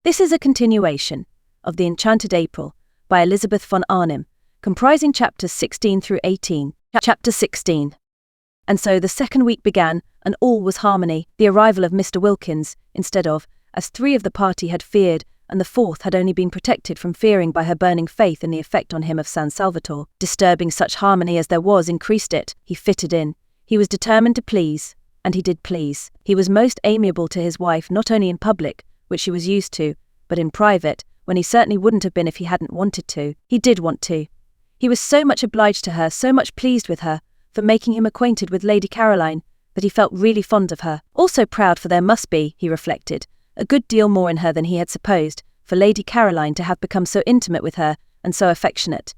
This is a continuation of The Enchanted April by Elizabeth von Arnim, comprising chapters 16 through 18. Chapter 16. And so the second week began, and all was harmony, the arrival of Mr. Wilkins, instead of, as 3 of the party had feared, and the 4th had only been protected from fearing by her burning faith in the effect on him of San Salvatore. Disturbing such harmony as there was increased it. He fitted in. He was determined to please, and he did please. He was most amiable to his wife, not only in public, which she was used to, but in private, when he certainly wouldn't have been if he hadn't wanted to. He did want to. He was so much obliged to her, so much pleased with her, for making him acquainted with Lady Caroline, that he felt really fond of her. Also proud, for there must be, he reflected, a good deal more in her than he had supposed, for Lady Caroline to have become so intimate with her, and so affectionate.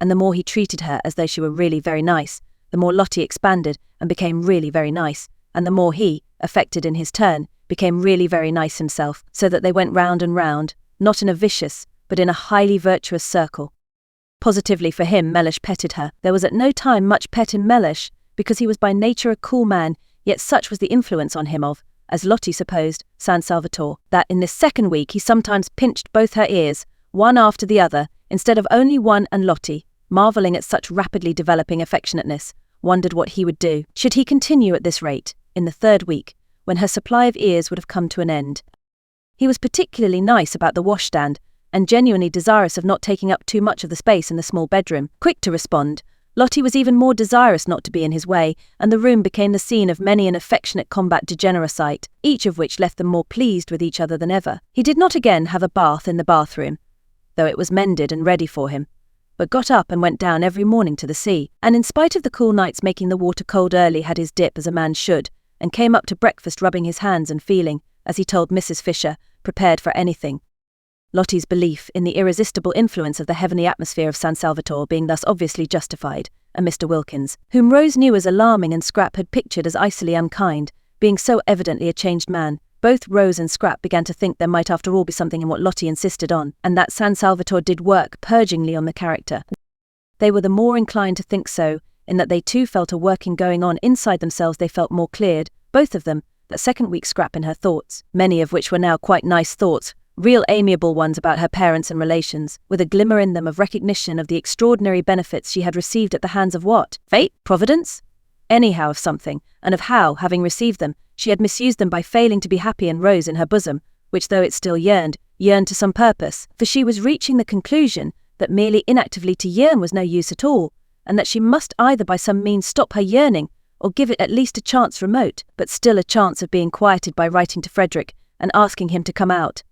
And the more he treated her as though she were really very nice, the more Lottie expanded and became really very nice, and the more he, affected in his turn, became really very nice himself, so that they went round and round, not in a vicious, but in a highly virtuous circle. Positively for him, Mellish petted her. There was at no time much pet in Mellish, because he was by nature a cool man, yet such was the influence on him of, as Lottie supposed, San Salvatore, that in this second week he sometimes pinched both her ears, one after the other, instead of only one, and Lottie, marvelling at such rapidly developing affectionateness, wondered what he would do. Should he continue at this rate, in the 3rd week, when her supply of ears would have come to an end? He was particularly nice about the washstand, and genuinely desirous of not taking up too much of the space in the small bedroom. Quick to respond, Lottie was even more desirous not to be in his way, and the room became the scene of many an affectionate combat degenericide, each of which left them more pleased with each other than ever. He did not again have a bath in the bathroom, though it was mended and ready for him, but got up and went down every morning to the sea, and in spite of the cool nights making the water cold early, had his dip as a man should, and came up to breakfast rubbing his hands and feeling, as he told Mrs. Fisher, prepared for anything. Lottie's belief in the irresistible influence of the heavenly atmosphere of San Salvatore being thus obviously justified, and Mr. Wilkins, whom Rose knew as alarming and Scrap had pictured as icily unkind, being so evidently a changed man, both Rose and Scrap began to think there might after all be something in what Lottie insisted on, and that San Salvatore did work purgingly on the character. They were the more inclined to think so, in that they too felt a working going on inside themselves. They felt more cleared, both of them, that second week Scrap in her thoughts, many of which were now quite nice thoughts, real amiable ones about her parents and relations, with a glimmer in them of recognition of the extraordinary benefits she had received at the hands of what? Fate? Providence? Anyhow, of something, and of how, having received them, she had misused them by failing to be happy, and Rose in her bosom, which though it still yearned to some purpose, for she was reaching the conclusion that merely inactively to yearn was no use at all, and that she must either by some means stop her yearning, or give it at least a chance remote, but still a chance of being quieted by writing to Frederick, and asking him to come out.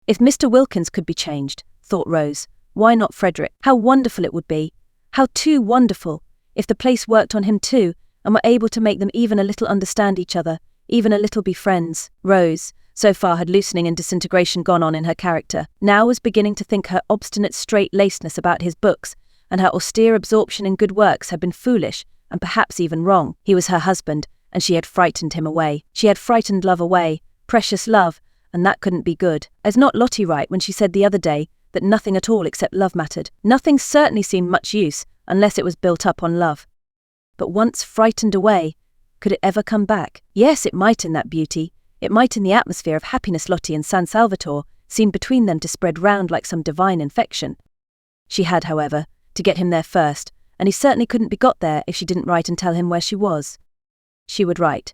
If Mr. Wilkins could be changed, thought Rose, why not Frederick? How wonderful it would be, how too wonderful, if the place worked on him too, and were able to make them even a little understand each other, even a little be friends. Rose, so far had loosening and disintegration gone on in her character, now was beginning to think her obstinate straight-lacedness about his books, and her austere absorption in good works had been foolish, and perhaps even wrong. He was her husband, and she had frightened him away. She had frightened love away, precious love, and that couldn't be good. Is not Lottie right when she said the other day that nothing at all except love mattered? Nothing certainly seemed much use, unless it was built up on love. But once frightened away, could it ever come back? Yes, it might in that beauty, it might in the atmosphere of happiness Lottie and San Salvatore seemed between them to spread round like some divine infection. She had, however, to get him there first, and he certainly couldn't be got there if she didn't write and tell him where she was. She would write.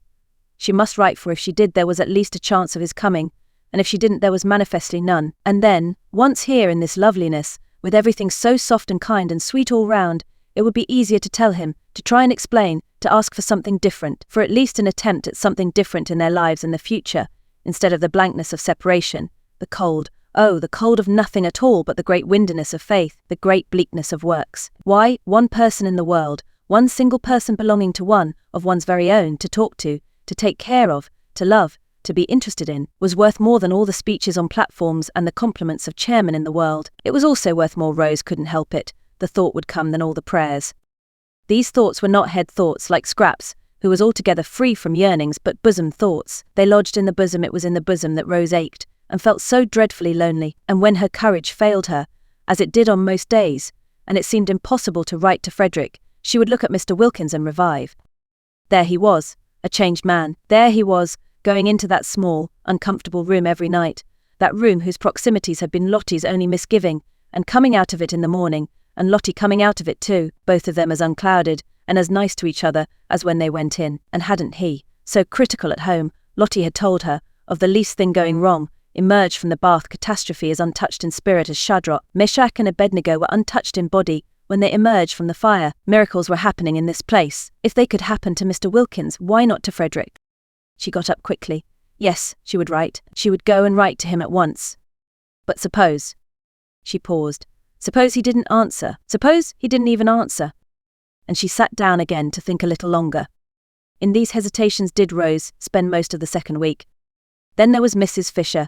She must write, for if she did there was at least a chance of his coming, and if she didn't there was manifestly none. And then, once here in this loveliness, with everything so soft and kind and sweet all round, it would be easier to tell him, to try and explain, to ask for something different, for at least an attempt at something different in their lives in the future, instead of the blankness of separation, the cold, oh, the cold of nothing at all but the great windiness of faith, the great bleakness of works. Why, one person in the world, one single person belonging to one, of one's very own, to talk to take care of, to love, to be interested in, was worth more than all the speeches on platforms and the compliments of chairmen in the world. It was also worth more, Rose couldn't help it, the thought would come, than all the prayers. These thoughts were not head thoughts like Scrap's, who was altogether free from yearnings, but bosom thoughts. They lodged in the bosom. It was in the bosom that Rose ached, and felt so dreadfully lonely, and when her courage failed her, as it did on most days, and it seemed impossible to write to Frederick, she would look at Mr. Wilkins and revive. There he was, a changed man. There he was, going into that small, uncomfortable room every night, that room whose proximities had been Lottie's only misgiving, and coming out of it in the morning, and Lottie coming out of it too, both of them as unclouded and as nice to each other as when they went in. And hadn't he, so critical at home, Lottie had told her, of the least thing going wrong, emerged from the bath catastrophe as untouched in spirit as Shadrach, Meshach and Abednego were untouched in body when they emerged from the fire. Miracles were happening in this place. If they could happen to Mr. Wilkins, why not to Frederick? She got up quickly. Yes, she would write. She would go and write to him at once. But suppose... She paused. Suppose he didn't answer. Suppose he didn't even answer. And she sat down again to think a little longer. In these hesitations did Rose spend most of the second week. Then there was Mrs. Fisher.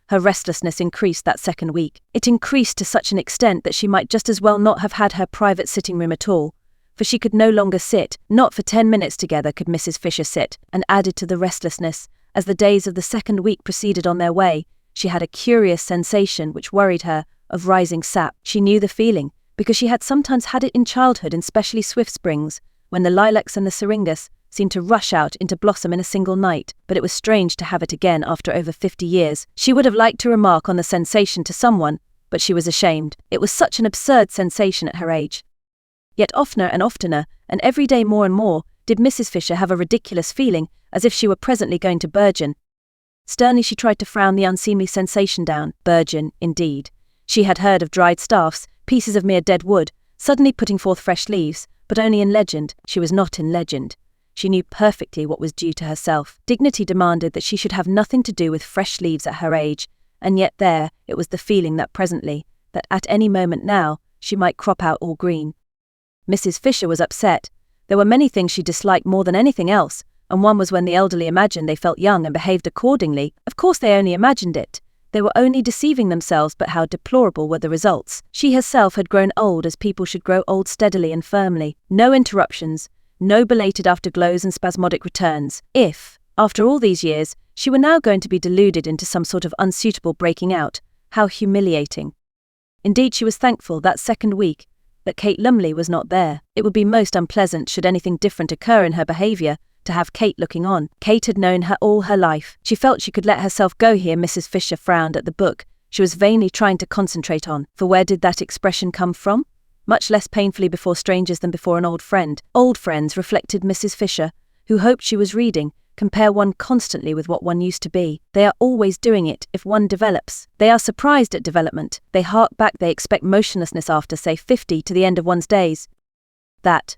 Her restlessness increased that second week. It increased to such an extent that she might just as well not have had her private sitting room at all, for she could no longer sit, not for 10 minutes together could Mrs. Fisher sit, and added to the restlessness, as the days of the second week proceeded on their way, she had a curious sensation which worried her, of rising sap. She knew the feeling, because she had sometimes had it in childhood in specially swift springs, when the lilacs and the syringas seemed to rush out into blossom in a single night, but it was strange to have it again after over 50 years. She would have liked to remark on the sensation to someone, but she was ashamed. It was such an absurd sensation at her age. Yet oftener and oftener, and every day more and more, did Mrs. Fisher have a ridiculous feeling, as if she were presently going to burgeon. Sternly she tried to frown the unseemly sensation down. Burgeon, indeed. She had heard of dried staffs, pieces of mere dead wood, suddenly putting forth fresh leaves, but only in legend. She was not in legend. She knew perfectly what was due to herself. Dignity demanded that she should have nothing to do with fresh leaves at her age, and yet there, it was the feeling that presently, that at any moment now, she might crop out all green. Mrs. Fisher was upset. There were many things she disliked more than anything else, and one was when the elderly imagined they felt young and behaved accordingly. Of course they only imagined it. They were only deceiving themselves, but how deplorable were the results. She herself had grown old as people should grow old steadily and firmly. No interruptions, no belated afterglows and spasmodic returns. If, after all these years, she were now going to be deluded into some sort of unsuitable breaking out, how humiliating. Indeed, she was thankful that second week that Kate Lumley was not there. It would be most unpleasant should anything different occur in her behaviour, to have Kate looking on. Kate had known her all her life. She felt she could let herself go here. Mrs. Fisher frowned at the book she was vainly trying to concentrate on, for where did that expression come from? Much less painfully before strangers than before an old friend. Old friends, reflected Mrs. Fisher, who hoped she was reading, compare one constantly with what one used to be. They are always doing it if one develops. They are surprised at development. They hark back, they expect motionlessness after, say, 50 to the end of one's days. That,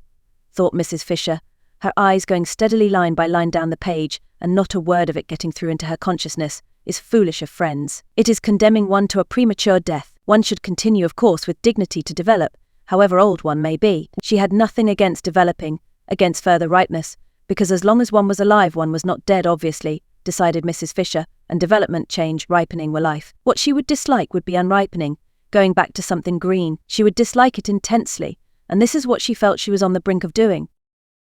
thought Mrs. Fisher, her eyes going steadily line by line down the page, and not a word of it getting through into her consciousness, is foolish of friends. It is condemning one to a premature death. One should continue, of course, with dignity to develop, however old one may be. She had nothing against developing, against further ripeness, because as long as one was alive one was not dead, obviously, decided Mrs. Fisher, and development, change, ripening were life. What she would dislike would be unripening, going back to something green. She would dislike it intensely, and this is what she felt she was on the brink of doing.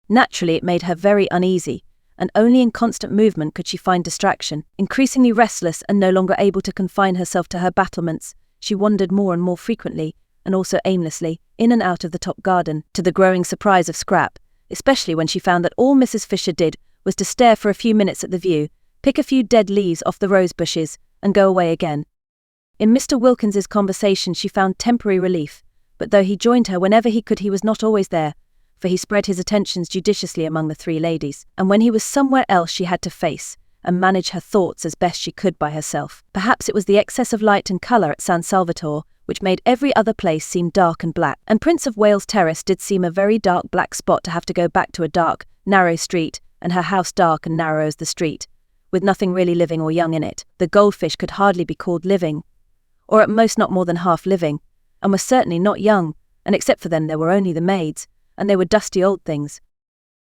Naturally it made her very uneasy, and only in constant movement could she find distraction. Increasingly restless and no longer able to confine herself to her battlements, she wandered more and more frequently, and also aimlessly, in and out of the top garden, to the growing surprise of Scrap, especially when she found that all Mrs. Fisher did was to stare for a few minutes at the view, pick a few dead leaves off the rose bushes, and go away again. In Mr. Wilkins's conversation she found temporary relief, but though he joined her whenever he could he was not always there, for he spread his attentions judiciously among the three ladies, and when he was somewhere else she had to face and manage her thoughts as best she could by herself. Perhaps it was the excess of light and colour at San Salvatore, which made every other place seem dark and black, and Prince of Wales Terrace did seem a very dark black spot to have to go back to a dark, narrow street, and her house dark and narrow as the street, with nothing really living or young in it. The goldfish could hardly be called living, or at most not more than half living, and were certainly not young, and except for them there were only the maids, and they were dusty old things.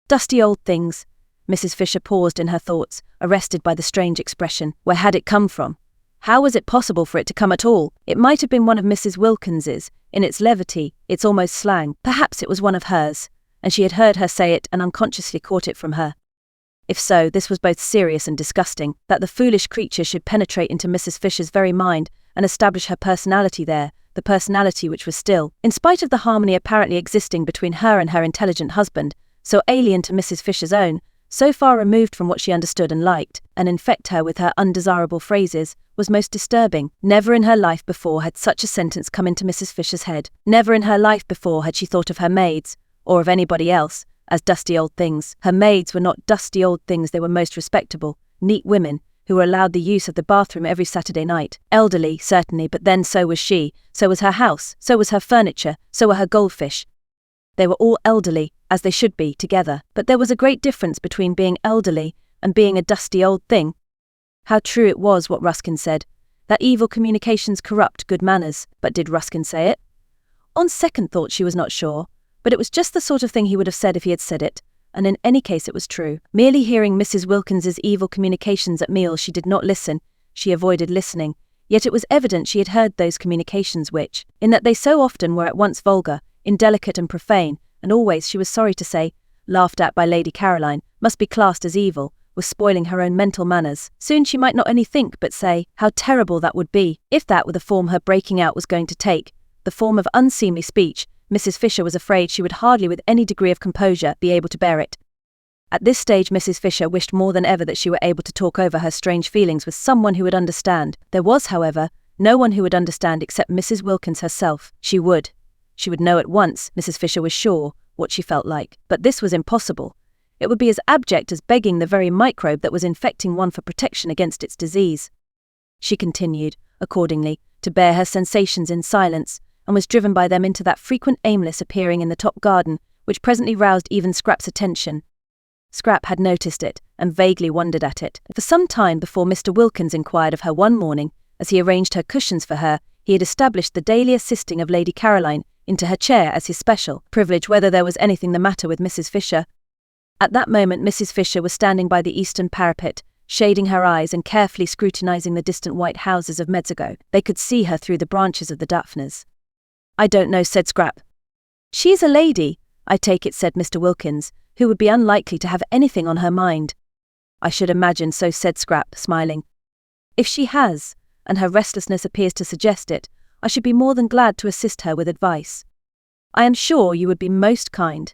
Dusty old things. Mrs. Fisher paused in her thoughts, arrested by the strange expression. Where had it come from? How was it possible for it to come at all? It might have been one of Mrs. Wilkins's, in its levity, its almost slang. Perhaps it was one of hers, and she had heard her say it and unconsciously caught it from her. If so, this was both serious and disgusting, that the foolish creature should penetrate into Mrs. Fisher's very mind and establish her personality there, the personality which was still, in spite of the harmony apparently existing between her and her intelligent husband, so alien to Mrs. Fisher's own, so far removed from what she understood and liked, and infect her with her undesirable phrases, was most disturbing. Never in her life before had such a sentence come into Mrs. Fisher's head. Never in her life before had she thought of her maids, or of anybody else, as dusty old things. Her maids were not dusty old things, they were most respectable, neat women, who were allowed the use of the bathroom every Saturday night. Elderly, certainly, but then so was she, so was her house, so was her furniture, so were her goldfish. They were all elderly, as they should be, together. But there was a great difference between being elderly and being a dusty old thing. How true it was what Ruskin said, that evil communications corrupt good manners. But did Ruskin say it? On second thought she was not sure, but it was just the sort of thing he would have said if he had said it, and in any case it was true. Merely hearing Mrs. Wilkins's evil communications at meals, she did not listen, she avoided listening, yet it was evident she had heard those communications which, in that they so often were at once vulgar, indelicate and profane, and always, she was sorry to say, laughed at by Lady Caroline, must be classed as evil, was spoiling her own mental manners. Soon she might not only think but say, how terrible that would be, if that were the form her breaking out was going to take, the form of unseemly speech. Mrs. Fisher was afraid she would hardly with any degree of composure be able to bear it. At this stage Mrs. Fisher wished more than ever that she were able to talk over her strange feelings with someone who would understand. There was, however, no one who would understand except Mrs. Wilkins herself. She would know at once, Mrs. Fisher was sure, what she felt like. But this was impossible. It would be as abject as begging the very microbe that was infecting one for protection against its disease. She continued, accordingly, to bear her sensations in silence, and was driven by them into that frequent aimless appearing in the top garden, which presently roused even Scrap's attention. Scrap had noticed it, and vaguely wondered at it. For some time before Mr. Wilkins inquired of her one morning, as he arranged her cushions for her, he had established the daily assisting of Lady Caroline into her chair as his special privilege, whether there was anything the matter with Mrs. Fisher. At that moment Mrs. Fisher was standing by the eastern parapet, shading her eyes and carefully scrutinizing the distant white houses of Mezzago. They could see her through the branches of the daphnes. "I don't know," said Scrap. "She is a lady, I take it," said Mr. Wilkins, who would be unlikely to have anything on her mind. "I should imagine so," said Scrap, smiling. "If she has, and her restlessness appears to suggest it, I should be more than glad to assist her with advice. I am sure you would be most kind.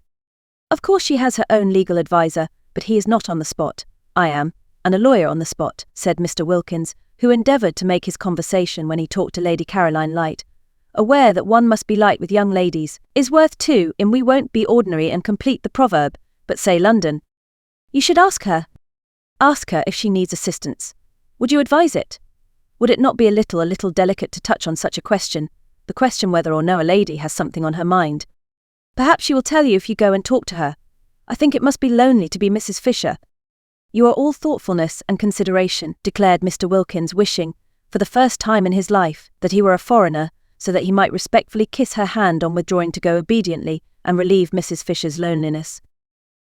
Of course she has her own legal adviser, but he is not on the spot. I am, and a lawyer on the spot," said Mr. Wilkins, who endeavoured to make his conversation when he talked to Lady Caroline light, aware that one must be light with young ladies, is worth two in we won't be ordinary and complete the proverb, but say London. "You should ask her. Ask her if she needs assistance. Would you advise it? Would it not be a little delicate to touch on such a question, the question whether or no a lady has something on her mind? Perhaps she will tell you if you go and talk to her. I think it must be lonely to be Mrs. Fisher." "You are all thoughtfulness and consideration," declared Mr. Wilkins, wishing, for the first time in his life, that he were a foreigner, so that he might respectfully kiss her hand on withdrawing to go obediently and relieve Mrs. Fisher's loneliness.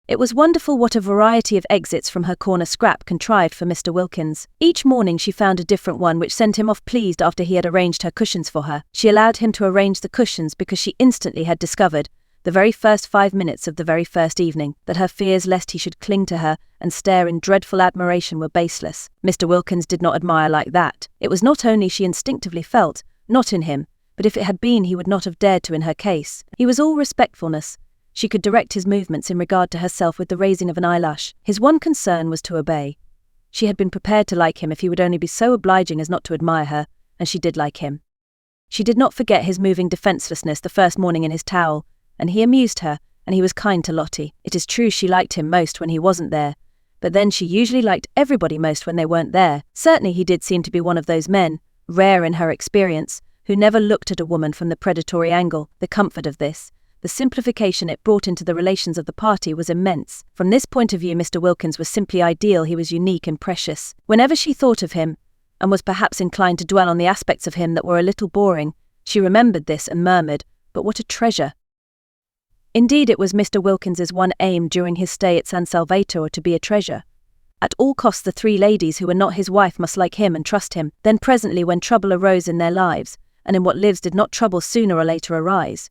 It was wonderful what a variety of exits from her corner Scrap contrived for Mr. Wilkins. Each morning she found a different one which sent him off pleased after he had arranged her cushions for her. She allowed him to arrange the cushions because she instantly had discovered, the very first 5 minutes of the very first evening, that her fears lest he should cling to her and stare in dreadful admiration were baseless. Mr. Wilkins did not admire like that. It was not only she instinctively felt, not in him, but if it had been he would not have dared to in her case. He was all respectfulness. She could direct his movements in regard to herself with the raising of an eyelash. His one concern was to obey. She had been prepared to like him if he would only be so obliging as not to admire her, and she did like him. She did not forget his moving defencelessness the first morning in his towel, and he amused her, and he was kind to Lottie. It is true she liked him most when he wasn't there, but then she usually liked everybody most when they weren't there. Certainly he did seem to be one of those men, rare in her experience, who never looked at a woman from the predatory angle. The comfort of this, the simplification it brought into the relations of the party, was immense. From this point of view Mr. Wilkins was simply ideal. He was unique and precious. Whenever she thought of him, and was perhaps inclined to dwell on the aspects of him that were a little boring, she remembered this and murmured, "But what a treasure!" Indeed, it was Mr. Wilkins's one aim during his stay at San Salvatore to be a treasure. At all costs the three ladies who were not his wife must like him and trust him. Then presently, when trouble arose in their lives, and in what lives did not trouble sooner or later arise,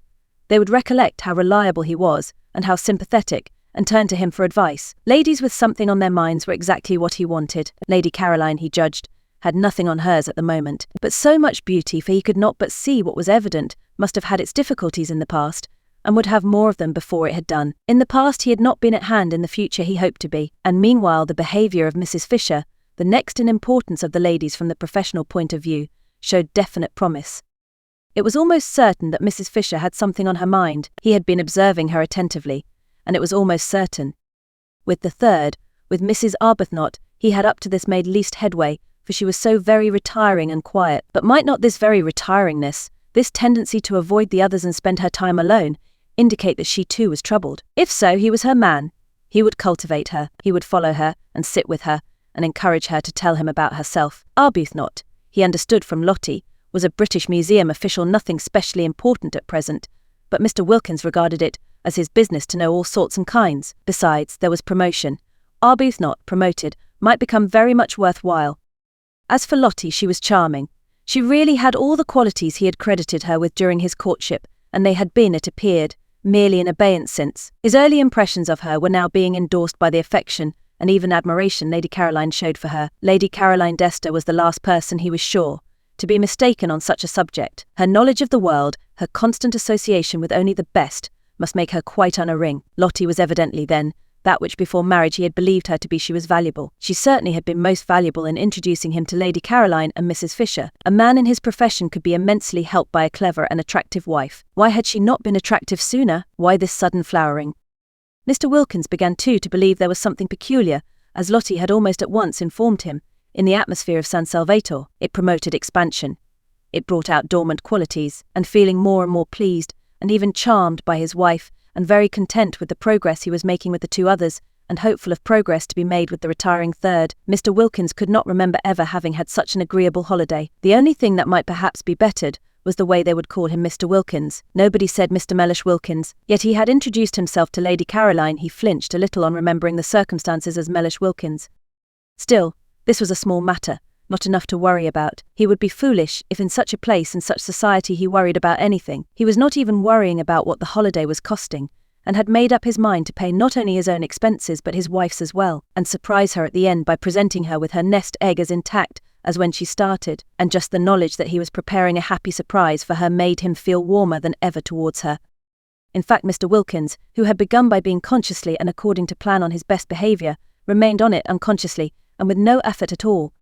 they would recollect how reliable he was, and how sympathetic, and turn to him for advice. Ladies with something on their minds were exactly what he wanted. Lady Caroline, he judged, had nothing on hers at the moment, but so much beauty, for he could not but see what was evident, must have had its difficulties in the past, and would have more of them before it had done. In the past he had not been at hand, in the future he hoped to be. And meanwhile the behaviour of Mrs. Fisher, the next in importance of the ladies from the professional point of view, showed definite promise. It was almost certain that Mrs. Fisher had something on her mind. He had been observing her attentively, and it was almost certain. With the third, with Mrs. Arbuthnot, he had up to this made least headway, for she was so very retiring and quiet. But might not this very retiringness, this tendency to avoid the others and spend her time alone, indicate that she too was troubled? If so, he was her man. He would cultivate her, he would follow her, and sit with her, and encourage her to tell him about herself. Arbuthnot, he understood from Lottie, was a British Museum official, nothing specially important at present, but Mr. Wilkins regarded it as his business to know all sorts and kinds. Besides, there was promotion. Arbuthnot, promoted, might become very much worthwhile. As for Lottie, she was charming. She really had all the qualities he had credited her with during his courtship, and they had been, it appeared, merely in abeyance since. His early impressions of her were now being endorsed by the affection and even admiration Lady Caroline showed for her. Lady Caroline Dester was the last person, he was sure, to be mistaken on such a subject. Her knowledge of the world, her constant association with only the best, must make her quite unerring. Lottie was evidently, then, that which before marriage he had believed her to be. She was valuable. She certainly had been most valuable in introducing him to Lady Caroline and Mrs. Fisher. A man in his profession could be immensely helped by a clever and attractive wife. Why had she not been attractive sooner? Why this sudden flowering? Mr. Wilkins began too to believe there was something peculiar, as Lottie had almost at once informed him, in the atmosphere of San Salvatore. It promoted expansion. It brought out dormant qualities, and feeling more and more pleased, and even charmed by his wife, and very content with the progress he was making with the two others, and hopeful of progress to be made with the retiring third, Mr. Wilkins could not remember ever having had such an agreeable holiday. The only thing that might perhaps be bettered was the way they would call him Mr. Wilkins. Nobody said Mr. Mellish Wilkins, yet he had introduced himself to Lady Caroline. He flinched a little on remembering the circumstances as Mellish Wilkins. Still, this was a small matter, not enough to worry about. He would be foolish if in such a place and such society he worried about anything. He was not even worrying about what the holiday was costing, and had made up his mind to pay not only his own expenses but his wife's as well, and surprise her at the end by presenting her with her nest egg as intact as when she started, and just the knowledge that he was preparing a happy surprise for her made him feel warmer than ever towards her. In fact, Mr. Wilkins, who had begun by being consciously and according to plan on his best behaviour, remained on it unconsciously, and with no effort at all.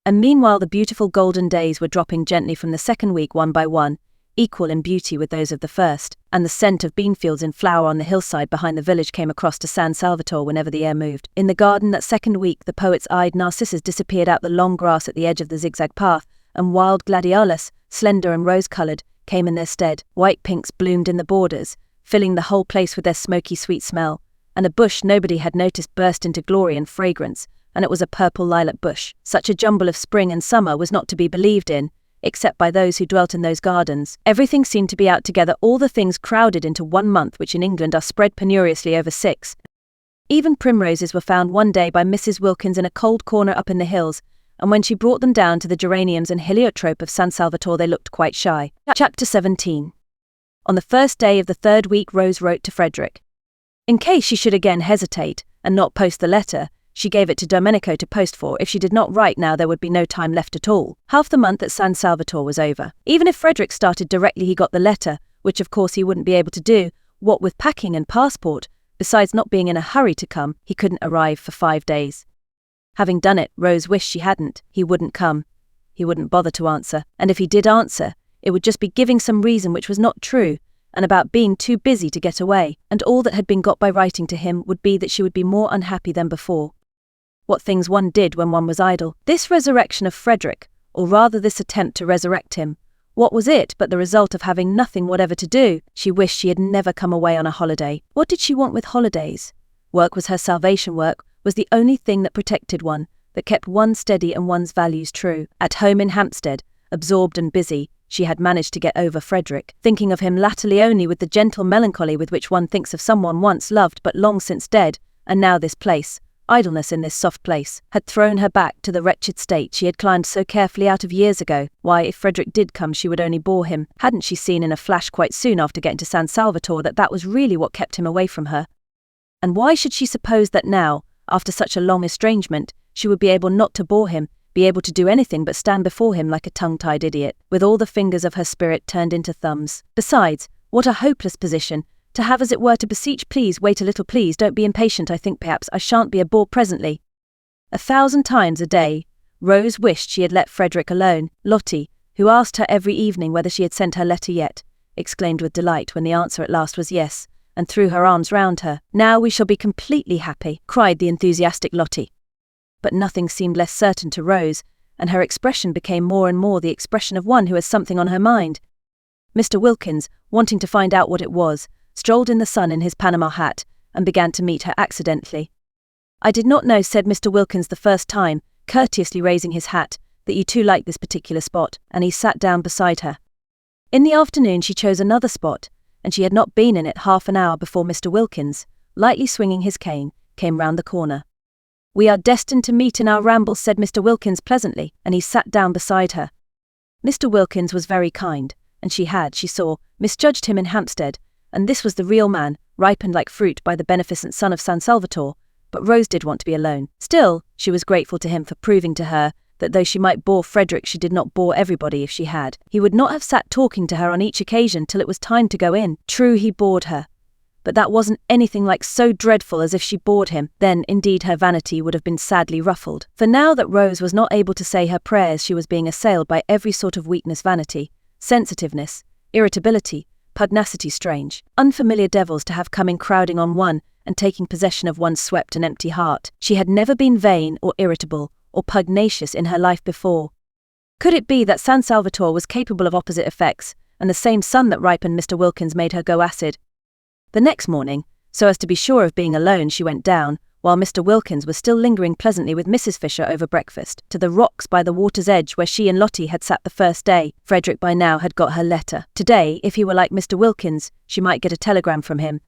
And meanwhile the beautiful golden days were dropping gently from the second week one by one, equal in beauty with those of the first, and the scent of beanfields in flower on the hillside behind the village came across to San Salvatore whenever the air moved. In the garden that second week the poet's-eyed narcissus disappeared out the long grass at the edge of the zigzag path, and wild gladiolus, slender and rose-coloured, came in their stead. White pinks bloomed in the borders, filling the whole place with their smoky sweet smell, and a bush nobody had noticed burst into glory and fragrance, and it was a purple lilac bush. Such a jumble of spring and summer was not to be believed in, except by those who dwelt in those gardens. Everything seemed to be out together, all the things crowded into 1 month, which in England are spread penuriously over 6. Even primroses were found one day by Mrs. Wilkins in a cold corner up in the hills, and when she brought them down to the geraniums and heliotrope of San Salvatore they looked quite shy. Chapter 17. On the first day of the third week Rose wrote to Frederick. In case she should again hesitate, and not post the letter, she gave it to Domenico to post for. If she did not write now there would be no time left at all. Half the month at San Salvatore was over. Even if Frederick started directly he got the letter, which of course he wouldn't be able to do, what with packing and passport, besides not being in a hurry to come, he couldn't arrive for 5 days. Having done it, Rose wished she hadn't. He wouldn't come. He wouldn't bother to answer, and if he did answer, it would just be giving some reason which was not true, and about being too busy to get away, and all that had been got by writing to him would be that she would be more unhappy than before. What things one did when one was idle. This resurrection of Frederick, or rather this attempt to resurrect him, what was it but the result of having nothing whatever to do? She wished she had never come away on a holiday. What did she want with holidays? Work was her salvation. Work was the only thing that protected one, that kept one steady and one's values true. At home in Hampstead, absorbed and busy, she had managed to get over Frederick, thinking of him latterly only with the gentle melancholy with which one thinks of someone once loved but long since dead, and now this place, idleness in this soft place, had thrown her back to the wretched state she had climbed so carefully out of years ago. Why, if Frederick did come she would only bore him. Hadn't she seen in a flash quite soon after getting to San Salvatore that that was really what kept him away from her? And why should she suppose that now, after such a long estrangement, she would be able not to bore him, be able to do anything but stand before him like a tongue-tied idiot, with all the fingers of her spirit turned into thumbs? Besides, what a hopeless position, to have as it were to beseech, please wait a little, please don't be impatient, I think perhaps I shan't be a bore presently. 1,000 times a day, Rose wished she had let Frederick alone. Lottie, who asked her every evening whether she had sent her letter yet, exclaimed with delight when the answer at last was yes, and threw her arms round her. Now we shall be completely happy, cried the enthusiastic Lottie. But nothing seemed less certain to Rose, and her expression became more and more the expression of one who has something on her mind. Mr. Wilkins, wanting to find out what it was, strolled in the sun in his Panama hat, and began to meet her accidentally. I did not know, said Mr. Wilkins the first time, courteously raising his hat, that you two liked this particular spot, and he sat down beside her. In the afternoon she chose another spot, and she had not been in it half an hour before Mr. Wilkins, lightly swinging his cane, came round the corner. We are destined to meet in our rambles, said Mr. Wilkins pleasantly, and he sat down beside her. Mr. Wilkins was very kind, and she had, she saw, misjudged him in Hampstead, and this was the real man, ripened like fruit by the beneficent son of San Salvatore, but Rose did want to be alone. Still, she was grateful to him for proving to her that though she might bore Frederick, she did not bore everybody if she had. He would not have sat talking to her on each occasion till it was time to go in. True, he bored her, but that wasn't anything like so dreadful as if she bored him. Then, indeed, her vanity would have been sadly ruffled. For now that Rose was not able to say her prayers, she was being assailed by every sort of weakness, vanity, sensitiveness, irritability, pugnacity, strange, unfamiliar devils to have coming crowding on one and taking possession of one's swept and empty heart. She had never been vain or irritable or pugnacious in her life before. Could it be that San Salvatore was capable of opposite effects, and the same sun that ripened Mr. Wilkins made her go acid? The next morning, so as to be sure of being alone, she went down, while Mr. Wilkins was still lingering pleasantly with Mrs. Fisher over breakfast, to the rocks by the water's edge where she and Lottie had sat the first day. Frederick by now had got her letter. Today, if he were like Mr. Wilkins, she might get a telegram from him.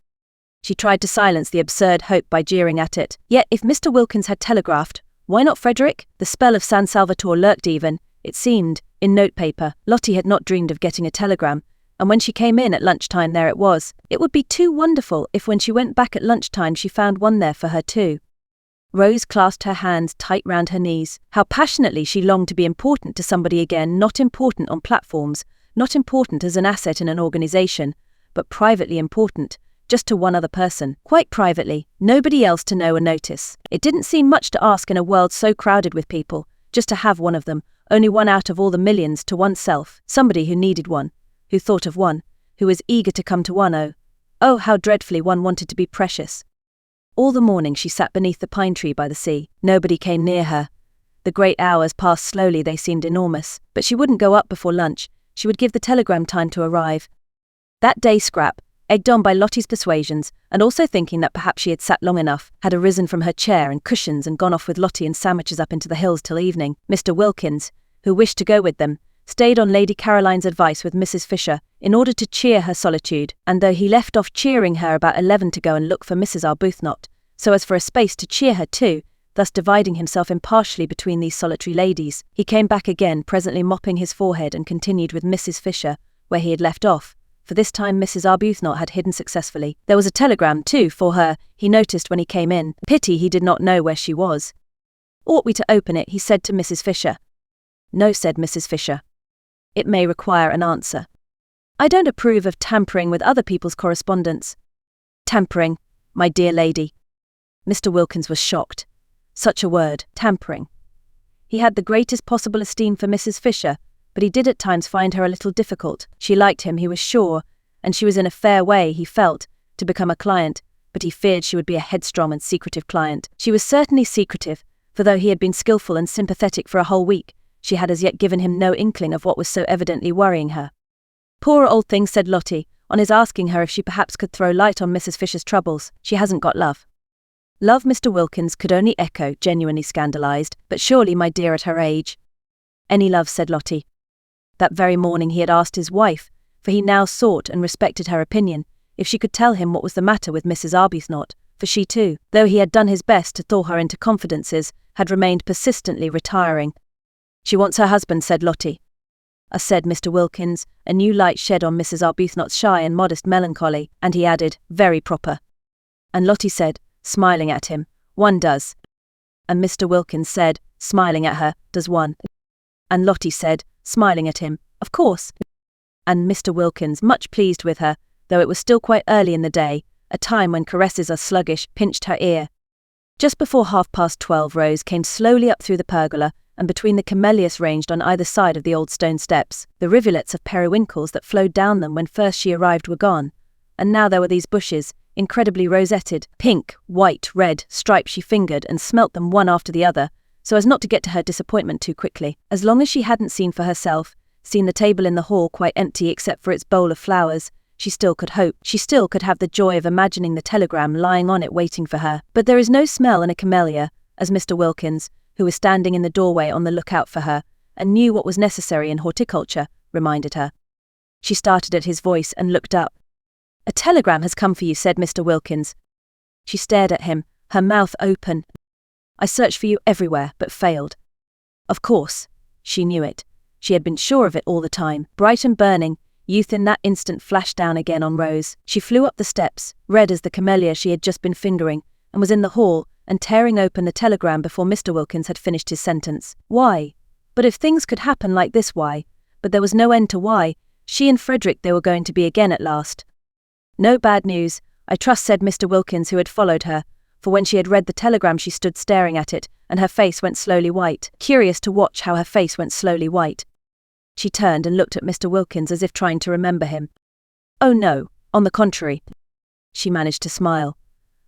She tried to silence the absurd hope by jeering at it. Yet if Mr. Wilkins had telegraphed, why not Frederick? The spell of San Salvatore lurked even, it seemed, in notepaper. Lottie had not dreamed of getting a telegram, and when she came in at lunchtime there it was. It would be too wonderful if when she went back at lunchtime she found one there for her too. Rose clasped her hands tight round her knees. How passionately she longed to be important to somebody again, not important on platforms, not important as an asset in an organization, but privately important, just to one other person, quite privately, nobody else to know or notice. It didn't seem much to ask in a world so crowded with people, just to have one of them, only one out of all the millions, to oneself, somebody who needed one, who thought of one, who was eager to come to one. Oh, how dreadfully one wanted to be precious. All the morning she sat beneath the pine tree by the sea. Nobody came near her. The great hours passed slowly, they seemed enormous, but she wouldn't go up before lunch. She would give the telegram time to arrive. That day Scrap, egged on by Lottie's persuasions, and also thinking that perhaps she had sat long enough, had arisen from her chair and cushions and gone off with Lottie and sandwiches up into the hills till evening. Mr. Wilkins, who wished to go with them, stayed on Lady Caroline's advice with Mrs. Fisher, in order to cheer her solitude, and though he left off cheering her about 11 to go and look for Mrs. Arbuthnot, so as for a space to cheer her too, thus dividing himself impartially between these solitary ladies, he came back again, presently mopping his forehead, and continued with Mrs. Fisher, where he had left off, for this time Mrs. Arbuthnot had hidden successfully. There was a telegram too, for her, he noticed when he came in. Pity he did not know where she was. Ought we to open it, he said to Mrs. Fisher. No, said Mrs. Fisher. It may require an answer. I don't approve of tampering with other people's correspondence. Tampering, my dear lady. Mr. Wilkins was shocked. Such a word, tampering. He had the greatest possible esteem for Mrs. Fisher, but he did at times find her a little difficult. She liked him, he was sure, and she was in a fair way, he felt, to become a client, but he feared she would be a headstrong and secretive client. She was certainly secretive, for though he had been skillful and sympathetic for a whole week, she had as yet given him no inkling of what was so evidently worrying her. Poor old thing, said Lottie, on his asking her if she perhaps could throw light on Mrs. Fisher's troubles. She hasn't got love. Love, Mr. Wilkins could only echo, genuinely scandalized, but surely, my dear, at her age. Any love, said Lottie. That very morning he had asked his wife, for he now sought and respected her opinion, if she could tell him what was the matter with Mrs. Arbuthnot, for she too, though he had done his best to thaw her into confidences, had remained persistently retiring. She wants her husband, said Lottie. Said Mr. Wilkins, a new light shed on Mrs. Arbuthnot's shy and modest melancholy, and he added, very proper. And Lottie said, smiling at him, one does. And Mr. Wilkins said, smiling at her, does one. And Lottie said, smiling at him, of course. And Mr. Wilkins, much pleased with her, though it was still quite early in the day, a time when caresses are sluggish, pinched her ear. Just before 12:30, Rose came slowly up through the pergola, and between the camellias ranged on either side of the old stone steps, the rivulets of periwinkles that flowed down them when first she arrived were gone, and now there were these bushes, incredibly rosetted, pink, white, red, striped. She fingered and smelt them one after the other, so as not to get to her disappointment too quickly. As long as she hadn't seen for herself, seen the table in the hall quite empty except for its bowl of flowers, she still could hope. She still could have the joy of imagining the telegram lying on it waiting for her. But there is no smell in a camellia, as Mr. Wilkins, who was standing in the doorway on the lookout for her, and knew what was necessary in horticulture, reminded her. She started at his voice and looked up. "A telegram has come for you," said Mr. Wilkins. She stared at him, her mouth open. "I searched for you everywhere, but failed." Of course, she knew it. She had been sure of it all the time. Bright and burning, youth in that instant flashed down again on Rose. She flew up the steps, red as the camellia she had just been fingering, and was in the hall, and tearing open the telegram before Mr. Wilkins had finished his sentence. Why? But if things could happen like this, why? But there was no end to why. She and Frederick, they were going to be again at last. "No bad news, I trust," said Mr. Wilkins, who had followed her, for when she had read the telegram she stood staring at it, and her face went slowly white, curious to watch how her face went slowly white. She turned and looked at Mr. Wilkins as if trying to remember him. "Oh no, on the contrary." She managed to smile.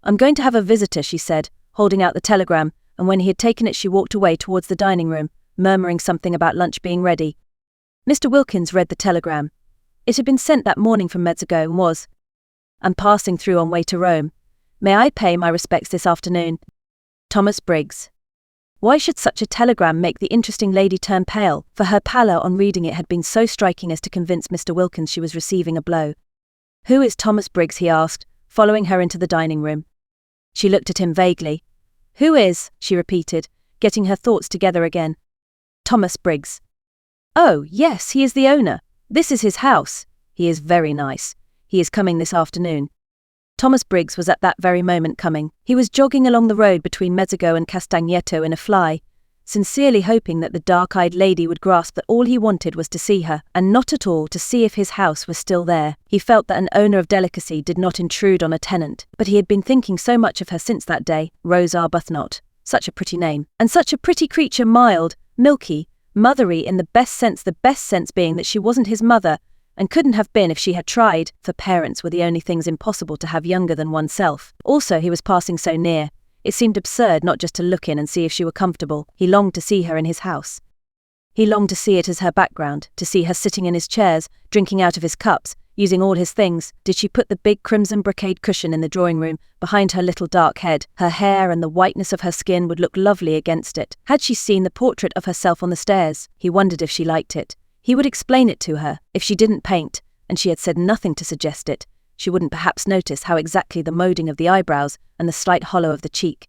"I'm going to have a visitor," she said, holding out the telegram, and when he had taken it she walked away towards the dining room, murmuring something about lunch being ready. Mr. Wilkins read the telegram. It had been sent that morning from Mezzago and was, "I'm passing through on way to Rome. May I pay my respects this afternoon? Thomas Briggs." Why should such a telegram make the interesting lady turn pale? For her pallor on reading it had been so striking as to convince Mr. Wilkins she was receiving a blow. "Who is Thomas Briggs?" he asked, following her into the dining room. She looked at him vaguely. "Who is?" she repeated, getting her thoughts together again. "Thomas Briggs." "Oh, yes, he is the owner. This is his house. He is very nice. He is coming this afternoon." Thomas Briggs was at that very moment coming. He was jogging along the road between Mezzago and Castagneto in a fly, sincerely hoping that the dark-eyed lady would grasp that all he wanted was to see her, and not at all to see if his house was still there. He felt that an owner of delicacy did not intrude on a tenant, but he had been thinking so much of her since that day, Rose Arbuthnot. Such a pretty name, and such a pretty creature, mild, milky, mothery in the best sense being that she wasn't his mother, and couldn't have been if she had tried, for parents were the only things impossible to have younger than oneself. Also, he was passing so near. It seemed absurd not just to look in and see if she were comfortable. He longed to see her in his house. He longed to see it as her background, to see her sitting in his chairs, drinking out of his cups, using all his things. Did she put the big crimson brocade cushion in the drawing room, behind her little dark head? Her hair and the whiteness of her skin would look lovely against it. Had she seen the portrait of herself on the stairs? He wondered if she liked it. He would explain it to her. If she didn't paint, and she had said nothing to suggest it, she wouldn't perhaps notice how exactly the moulding of the eyebrows and the slight hollow of the cheek.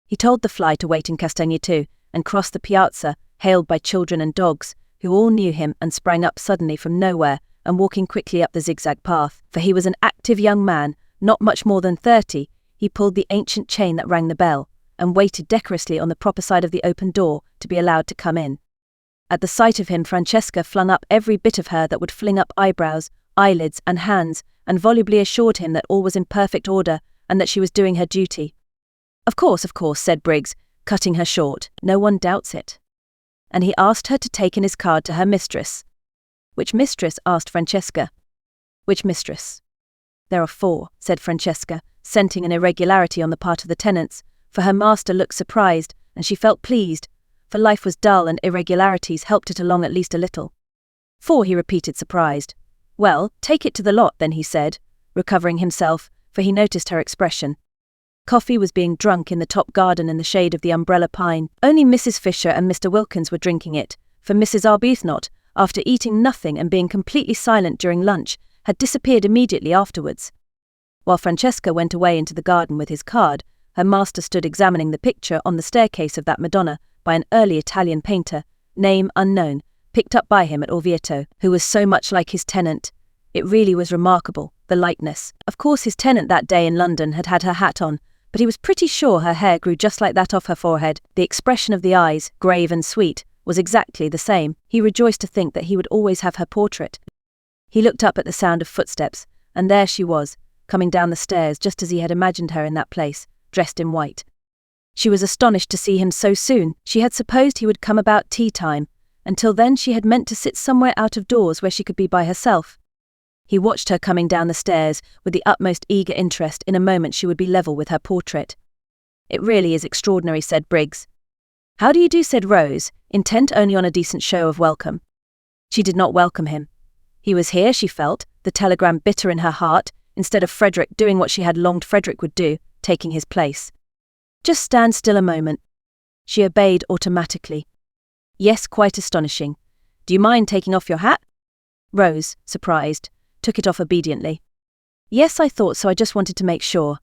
He told the fly to wait in Castagneto, and crossed the piazza, hailed by children and dogs, who all knew him and sprang up suddenly from nowhere, and walking quickly up the zigzag path. For he was an active young man, not much more than 30, he pulled the ancient chain that rang the bell, and waited decorously on the proper side of the open door to be allowed to come in. At the sight of him, Francesca flung up every bit of her that would fling up eyebrows, eyelids, and hands, and volubly assured him that all was in perfect order, and that she was doing her duty. Of course," said Briggs, cutting her short. "No one doubts it." And he asked her to take in his card to her mistress. "Which mistress?" asked Francesca. "Which mistress?" "There are 4, said Francesca, scenting an irregularity on the part of the tenants, for her master looked surprised, and she felt pleased, for life was dull and irregularities helped it along at least a little. 4, he repeated, surprised. "Well, take it to the lot then," he said, recovering himself, for he noticed her expression. Coffee was being drunk in the top garden in the shade of the umbrella pine. Only Mrs. Fisher and Mr. Wilkins were drinking it, for Mrs. Arbuthnot, after eating nothing and being completely silent during lunch, had disappeared immediately afterwards. While Francesca went away into the garden with his card, her master stood examining the picture on the staircase of that Madonna, by an early Italian painter, name unknown, picked up by him at Orvieto, who was so much like his tenant. It really was remarkable, the likeness. Of course his tenant that day in London had had her hat on, but he was pretty sure her hair grew just like that off her forehead. The expression of the eyes, grave and sweet, was exactly the same. He rejoiced to think that he would always have her portrait. He looked up at the sound of footsteps, and there she was, coming down the stairs just as he had imagined her in that place, dressed in white. She was astonished to see him so soon. She had supposed he would come about tea time. Until then she had meant to sit somewhere out of doors where she could be by herself. He watched her coming down the stairs with the utmost eager interest. In a moment she would be level with her portrait. "It really is extraordinary," said Briggs. "How do you do?" said Rose, intent only on a decent show of welcome. She did not welcome him. He was here, she felt, the telegram bitter in her heart, instead of Frederick doing what she had longed Frederick would do, taking his place. "Just stand still a moment." She obeyed automatically. "Yes, quite astonishing. Do you mind taking off your hat?" Rose, surprised, took it off obediently. "Yes, I thought so. I just wanted to make sure.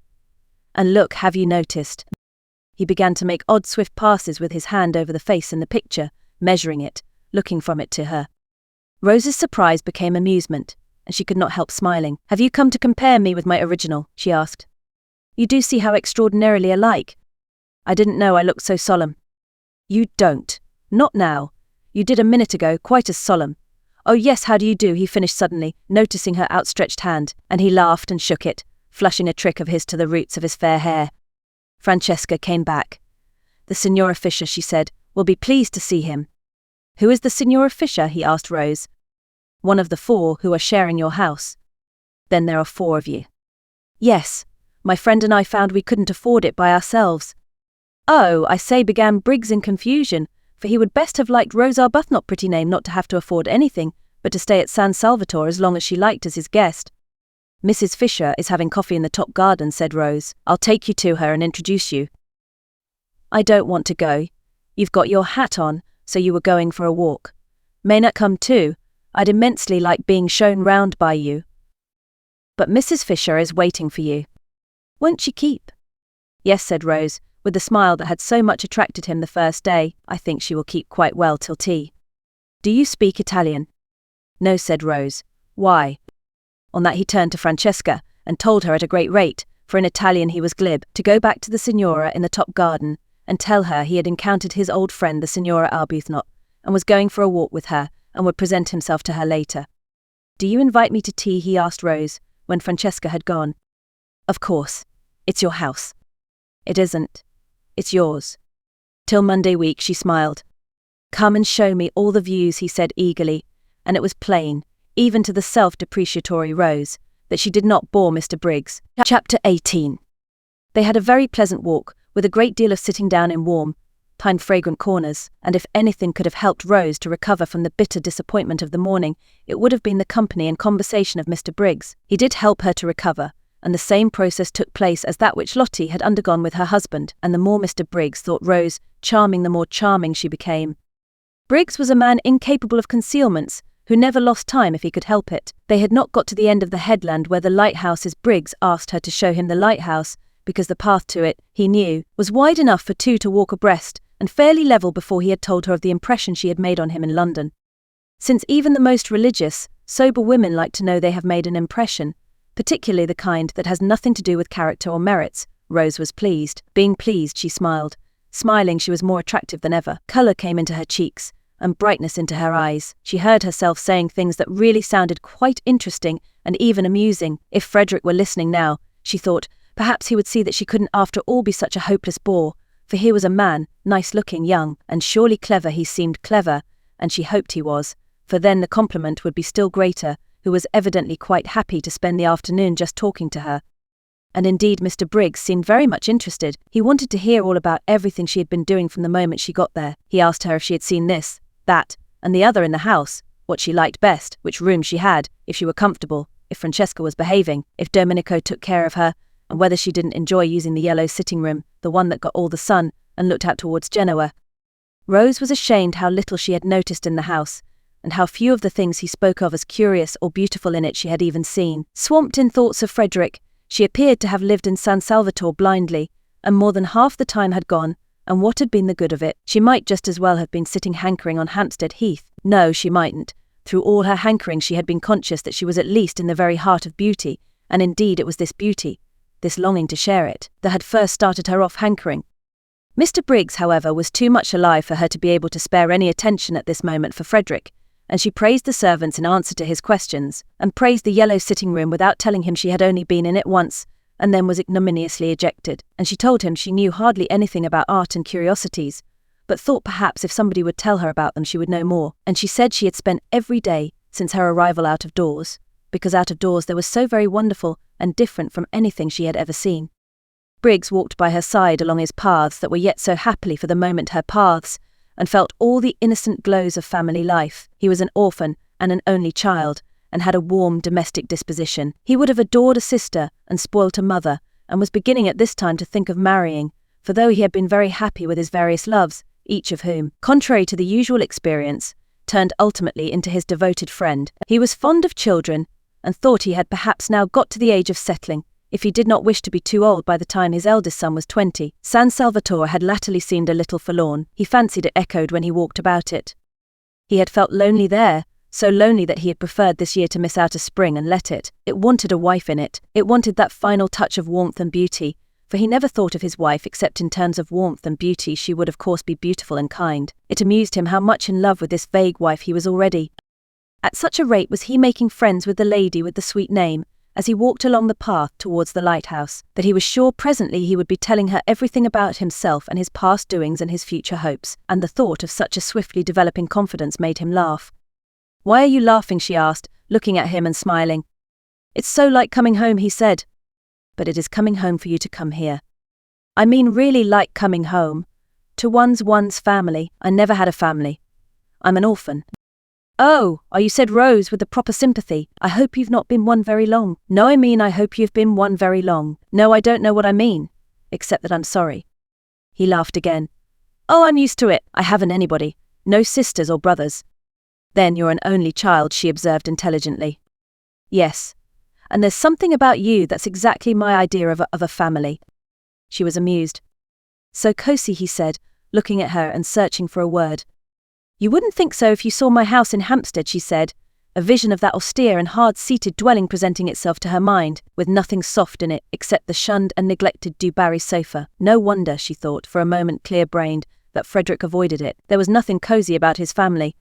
And look, have you noticed?" He began to make odd swift passes with his hand over the face in the picture, measuring it, looking from it to her. Rose's surprise became amusement, and she could not help smiling. "Have you come to compare me with my original?" she asked. "You do see how extraordinarily alike. I didn't know I looked so solemn." "You don't. Not now. You did a minute ago, quite as solemn." "Oh yes, how do you do?" he finished suddenly, noticing her outstretched hand, and he laughed and shook it, flushing a trick of his to the roots of his fair hair. Francesca came back. "The Signora Fisher," she said, "will be pleased to see him." "Who is the Signora Fisher?" he asked Rose. "One of the 4 who are sharing your house." "Then there are 4 of you." "Yes. My friend and I found we couldn't afford it by ourselves." "Oh, I say," began Briggs in confusion, for he would best have liked Rose Arbuthnot, pretty name, not to have to afford anything, but to stay at San Salvatore as long as she liked as his guest. "Mrs. Fisher is having coffee in the top garden," said Rose. "I'll take you to her and introduce you." "I don't want to go. You've got your hat on, so you were going for a walk. Mayn't I come too? I'd immensely like being shown round by you." "But Mrs. Fisher is waiting for you." "Won't she keep?" "Yes," said Rose, with the smile that had so much attracted him the first day. "I think she will keep quite well till tea." "Do you speak Italian?" "No," said Rose. "Why?" On that he turned to Francesca, and told her at a great rate, for in Italian he was glib, to go back to the Signora in the top garden, and tell her he had encountered his old friend the Signora Arbuthnot, and was going for a walk with her, and would present himself to her later. "Do you invite me to tea?" he asked Rose, when Francesca had gone. "Of course. It's your house." "It isn't. It's yours." "Till Monday week," she smiled. "Come and show me all the views," he said eagerly, and it was plain, even to the self-depreciatory Rose, that she did not bore Mr. Briggs. Chapter 18. They had a very pleasant walk, with a great deal of sitting down in warm, pine-fragrant corners, and if anything could have helped Rose to recover from the bitter disappointment of the morning, it would have been the company and conversation of Mr. Briggs. He did help her to recover, and the same process took place as that which Lottie had undergone with her husband, and the more Mr. Briggs thought Rose charming, the more charming she became. Briggs was a man incapable of concealments, who never lost time if he could help it. They had not got to the end of the headland where the lighthouse is. Briggs asked her to show him the lighthouse, because the path to it, he knew, was wide enough for 2 to walk abreast, and fairly level before he had told her of the impression she had made on him in London. Since even the most religious, sober women like to know they have made an impression, particularly the kind that has nothing to do with character or merits, Rose was pleased. Being pleased, she smiled. Smiling, she was more attractive than ever. Colour came into her cheeks, and brightness into her eyes. She heard herself saying things that really sounded quite interesting and even amusing. If Frederick were listening now, she thought, perhaps he would see that she couldn't after all be such a hopeless bore, for here was a man, nice-looking, young, and surely clever. He seemed clever, and she hoped he was, for then the compliment would be still greater, who was evidently quite happy to spend the afternoon just talking to her. And indeed Mr. Briggs seemed very much interested. He wanted to hear all about everything she had been doing from the moment she got there. He asked her if she had seen this, that, and the other in the house, what she liked best, which room she had, if she were comfortable, if Francesca was behaving, if Domenico took care of her, and whether she didn't enjoy using the yellow sitting room, the one that got all the sun, and looked out towards Genoa. Rose was ashamed how little she had noticed in the house, and how few of the things he spoke of as curious or beautiful in it she had even seen. Swamped in thoughts of Frederick, she appeared to have lived in San Salvatore blindly, and more than half the time had gone, and what had been the good of it? She might just as well have been sitting hankering on Hampstead Heath. No, she mightn't. Through all her hankering she had been conscious that she was at least in the very heart of beauty, and indeed it was this beauty, this longing to share it, that had first started her off hankering. Mr. Briggs, however, was too much alive for her to be able to spare any attention at this moment for Frederick, and she praised the servants in answer to his questions, and praised the yellow sitting room without telling him she had only been in it once, and then was ignominiously ejected. And she told him she knew hardly anything about art and curiosities, but thought perhaps if somebody would tell her about them she would know more. And she said she had spent every day since her arrival out of doors, because out of doors there was so very wonderful and different from anything she had ever seen. Briggs walked by her side along his paths that were yet so happily for the moment her paths, and felt all the innocent glows of family life. He was an orphan and an only child, and had a warm domestic disposition. He would have adored a sister and spoilt a mother, and was beginning at this time to think of marrying, for though he had been very happy with his various loves, each of whom, contrary to the usual experience, turned ultimately into his devoted friend, he was fond of children, and thought he had perhaps now got to the age of settling, if he did not wish to be too old by the time his eldest son was 20. San Salvatore had latterly seemed a little forlorn. He fancied it echoed when he walked about it. He had felt lonely there, so lonely that he had preferred this year to miss out a spring and let it. It wanted a wife in it. It wanted that final touch of warmth and beauty, for he never thought of his wife except in terms of warmth and beauty. She would of course be beautiful and kind. It amused him how much in love with this vague wife he was already. At such a rate was he making friends with the lady with the sweet name, as he walked along the path towards the lighthouse, that he was sure presently he would be telling her everything about himself and his past doings and his future hopes, and the thought of such a swiftly developing confidence made him laugh. "Why are you laughing?" she asked, looking at him and smiling. "It's so like coming home," he said. "But it is coming home for you to come here. I mean really like coming home. To one's family. I never had a family. I'm an orphan." "Oh, you said Rose with the proper sympathy. I hope you've not been one very long." "No, I mean I hope you've been one very long." "No, I don't know what I mean, except that I'm sorry." He laughed again. "Oh, I'm used to it. I haven't anybody. No sisters or brothers." "Then you're an only child," she observed intelligently. "Yes. And there's something about you that's exactly my idea of a family." She was amused. "So cosy," he said, looking at her and searching for a word. "You wouldn't think so if you saw my house in Hampstead," she said, a vision of that austere and hard-seated dwelling presenting itself to her mind, with nothing soft in it except the shunned and neglected Du Barry sofa. No wonder, she thought, for a moment clear-brained, that Frederick avoided it. There was nothing cosy about his family.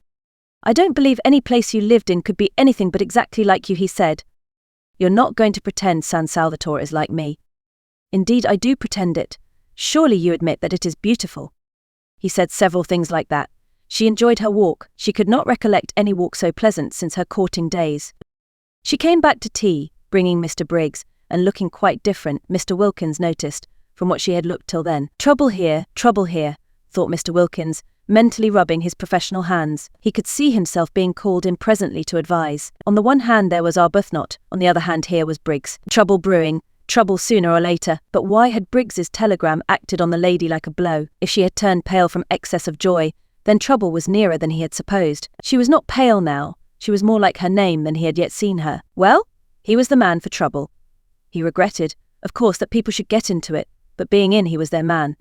"I don't believe any place you lived in could be anything but exactly like you," he said. "You're not going to pretend San Salvatore is like me." "Indeed, I do pretend it. Surely you admit that it is beautiful." He said several things like that. She enjoyed her walk. She could not recollect any walk so pleasant since her courting days. She came back to tea, bringing Mr. Briggs, and looking quite different, Mr. Wilkins noticed, from what she had looked till then. Trouble here, thought Mr. Wilkins, mentally rubbing his professional hands. He could see himself being called in presently to advise. On the one hand there was Arbuthnot, on the other hand here was Briggs. Trouble brewing, trouble sooner or later. But why had Briggs's telegram acted on the lady like a blow? If she had turned pale from excess of joy, then trouble was nearer than he had supposed. She was not pale now, she was more like her name than he had yet seen her. Well, he was the man for trouble. He regretted, of course, that people should get into it, but being in he was their man.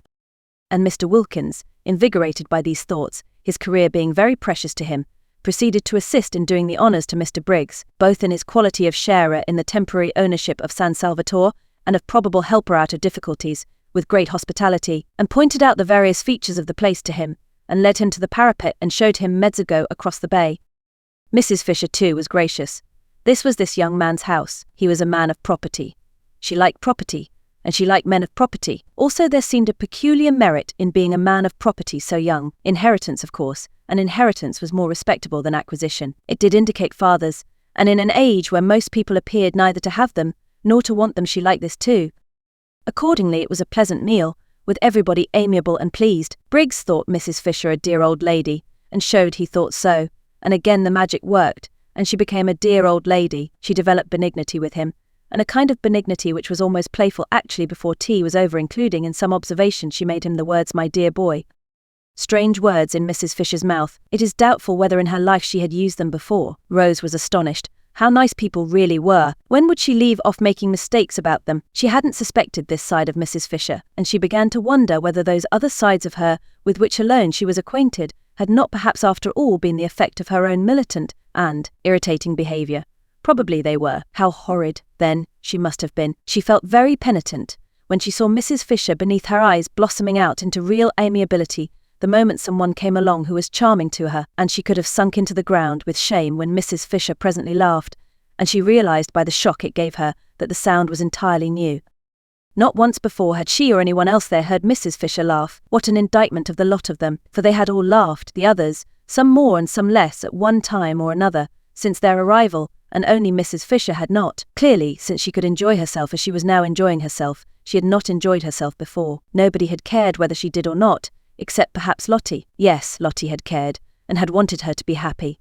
And Mr. Wilkins, invigorated by these thoughts, his career being very precious to him, proceeded to assist in doing the honours to Mr. Briggs, both in his quality of sharer in the temporary ownership of San Salvatore and of probable helper out of difficulties, with great hospitality, and pointed out the various features of the place to him, and led him to the parapet and showed him mezzago across the bay. Mrs. Fisher, too, was gracious. This was this young man's house. He was a man of property. She liked property, and she liked men of property. Also there seemed a peculiar merit in being a man of property so young. Inheritance, of course, and inheritance was more respectable than acquisition. It did indicate fathers, and in an age where most people appeared neither to have them, nor to want them, she liked this too. Accordingly it was a pleasant meal, with everybody amiable and pleased. Briggs thought Mrs. Fisher a dear old lady, and showed he thought so, and again the magic worked, and she became a dear old lady. She developed benignity with him, and a kind of benignity which was almost playful actually before tea was over, including in some observation she made him the words "my dear boy." Strange words in Mrs. Fisher's mouth. It is doubtful whether in her life she had used them before. Rose was astonished. How nice people really were. When would she leave off making mistakes about them? She hadn't suspected this side of Mrs. Fisher, and she began to wonder whether those other sides of her, with which alone she was acquainted, had not perhaps after all been the effect of her own militant and irritating behaviour. Probably they were. How horrid, then, she must have been. She felt very penitent when she saw Mrs. Fisher beneath her eyes blossoming out into real amiability, the moment someone came along who was charming to her, and she could have sunk into the ground with shame when Mrs. Fisher presently laughed, and she realized by the shock it gave her that the sound was entirely new. Not once before had she or anyone else there heard Mrs. Fisher laugh. What an indictment of the lot of them, for they had all laughed, the others, some more and some less at one time or another, since their arrival, and only Mrs. Fisher had not. Clearly, since she could enjoy herself as she was now enjoying herself, she had not enjoyed herself before. Nobody had cared whether she did or not, except perhaps Lottie. Yes, Lottie had cared, and had wanted her to be happy.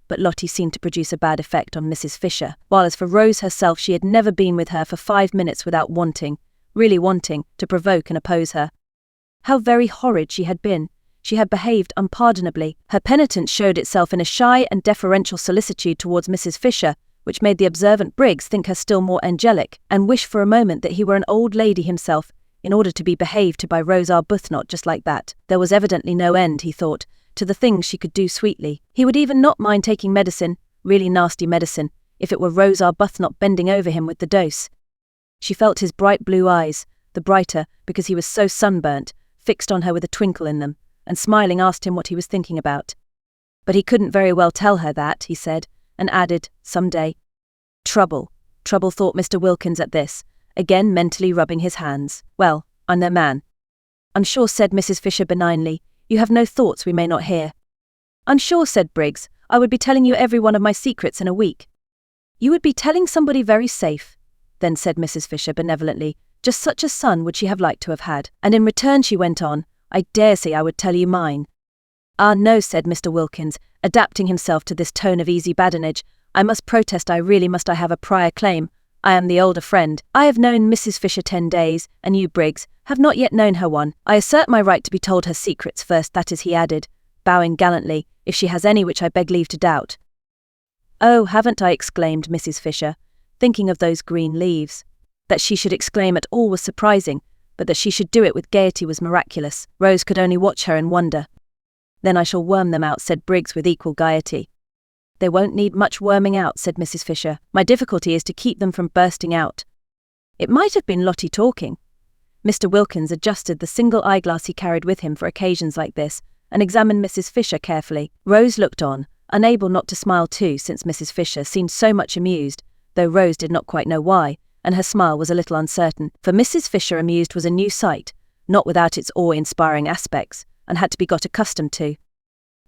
But Lottie seemed to produce a bad effect on Mrs. Fisher, while as for Rose herself, she had never been with her for 5 minutes without really wanting, to provoke and oppose her. How very horrid she had been. She had behaved unpardonably. Her penitence showed itself in a shy and deferential solicitude towards Mrs. Fisher, which made the observant Briggs think her still more angelic, and wish for a moment that he were an old lady himself, in order to be behaved to by Rose Arbuthnot just like that. There was evidently no end, he thought, to the things she could do sweetly. He would even not mind taking medicine, really nasty medicine, if it were Rose Arbuthnot bending over him with the dose. She felt his bright blue eyes, the brighter because he was so sunburnt, fixed on her with a twinkle in them, and smiling asked him what he was thinking about. But he couldn't very well tell her that, he said, and added, some day. Trouble, thought Mr. Wilkins at this, again mentally rubbing his hands. Well, I'm their man. I'm sure, said Mrs. Fisher benignly, you have no thoughts we may not hear. I'm sure, said Briggs, I would be telling you every one of my secrets in a week. You would be telling somebody very safe, then said Mrs. Fisher benevolently. Just such a son would she have liked to have had. And in return she went on, I dare say I would tell you mine. Ah no, said Mr. Wilkins, adapting himself to this tone of easy badinage. I must protest, I have a prior claim. I am the older friend. I have known Mrs. Fisher 10 days, and you, Briggs, have not yet known her one. I assert my right to be told her secrets first, that is, he added, bowing gallantly, if she has any which I beg leave to doubt. Oh, haven't I, exclaimed Mrs. Fisher, thinking of those green leaves. That she should exclaim at all was surprising, but that she should do it with gaiety was miraculous. Rose could only watch her in wonder. Then I shall worm them out, said Briggs with equal gaiety. They won't need much worming out, said Mrs. Fisher. My difficulty is to keep them from bursting out. It might have been Lottie talking. Mr. Wilkins adjusted the single eyeglass he carried with him for occasions like this, and examined Mrs. Fisher carefully. Rose looked on, unable not to smile too, since Mrs. Fisher seemed so much amused, though Rose did not quite know why, and her smile was a little uncertain, for Mrs. Fisher amused was a new sight, not without its awe-inspiring aspects, and had to be got accustomed to.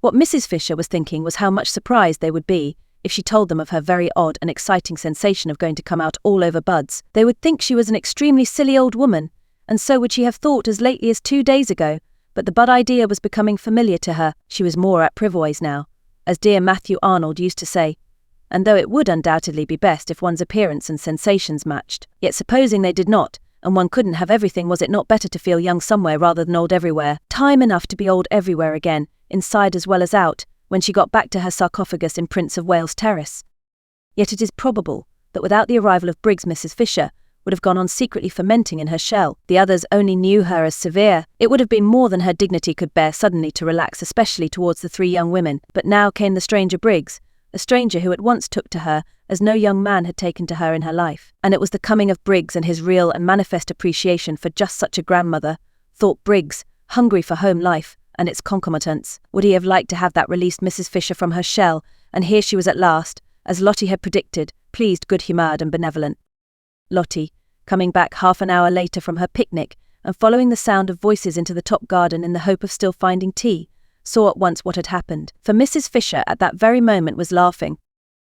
What Mrs. Fisher was thinking was how much surprised they would be if she told them of her very odd and exciting sensation of going to come out all over buds. They would think she was an extremely silly old woman, and so would she have thought as lately as 2 days ago, but the bud idea was becoming familiar to her. She was more at privoise now, as dear Matthew Arnold used to say, and though it would undoubtedly be best if one's appearance and sensations matched, yet supposing they did not, and one couldn't have everything, was it not better to feel young somewhere rather than old everywhere? Time enough to be old everywhere again, inside as well as out, when she got back to her sarcophagus in Prince of Wales Terrace. Yet it is probable that without the arrival of Briggs, Mrs. Fisher would have gone on secretly fermenting in her shell. The others only knew her as severe. It would have been more than her dignity could bear suddenly to relax, especially towards the 3 young women. But now came the stranger Briggs, a stranger who at once took to her as no young man had taken to her in her life. And it was the coming of Briggs and his real and manifest appreciation for just such a grandmother, thought Briggs, hungry for home life and its concomitants. Would he have liked to have that released Mrs. Fisher from her shell, and here she was at last, as Lottie had predicted, pleased, good-humoured and benevolent. Lottie, coming back half an hour later from her picnic and following the sound of voices into the top garden in the hope of still finding tea, saw at once what had happened, for Mrs. Fisher at that very moment was laughing.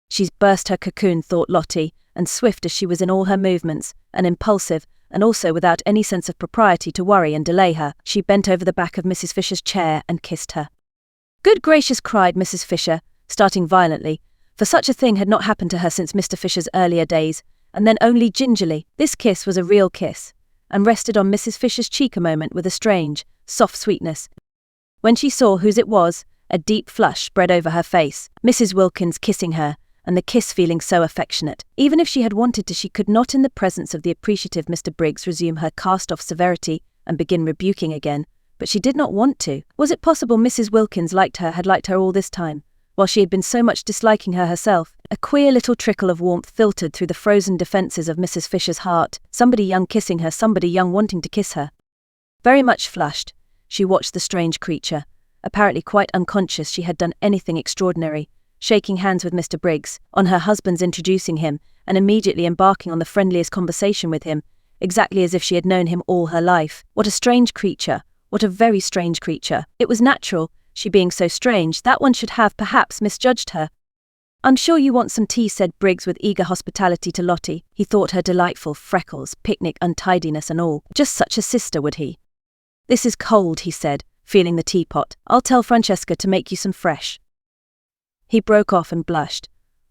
She's burst her cocoon, thought Lottie, and swift as she was in all her movements, and impulsive, and also without any sense of propriety to worry and delay her, she bent over the back of Mrs. Fisher's chair and kissed her. Good gracious, cried Mrs. Fisher, starting violently, for such a thing had not happened to her since Mr. Fisher's earlier days, and then only gingerly. This kiss was a real kiss, and rested on Mrs. Fisher's cheek a moment with a strange, soft sweetness. When she saw whose it was, a deep flush spread over her face. Mrs. Wilkins kissing her, and the kiss feeling so affectionate. Even if she had wanted to, she could not in the presence of the appreciative Mr. Briggs resume her cast-off severity and begin rebuking again, but she did not want to. Was it possible Mrs. Wilkins had liked her all this time, while she had been so much disliking her herself? A queer little trickle of warmth filtered through the frozen defences of Mrs. Fisher's heart. Somebody young kissing her, somebody young wanting to kiss her. Very much flushed, she watched the strange creature. Apparently quite unconscious she had done anything extraordinary, shaking hands with Mr. Briggs, on her husband's introducing him, and immediately embarking on the friendliest conversation with him, exactly as if she had known him all her life. What a strange creature. What a very strange creature. It was natural, she being so strange, that one should have perhaps misjudged her. "I'm sure you want some tea," said Briggs with eager hospitality to Lottie. He thought her delightful, freckles, picnic untidiness and all. Just such a sister, would he? "This is cold," he said, feeling the teapot. "I'll tell Francesca to make you some fresh." He broke off and blushed.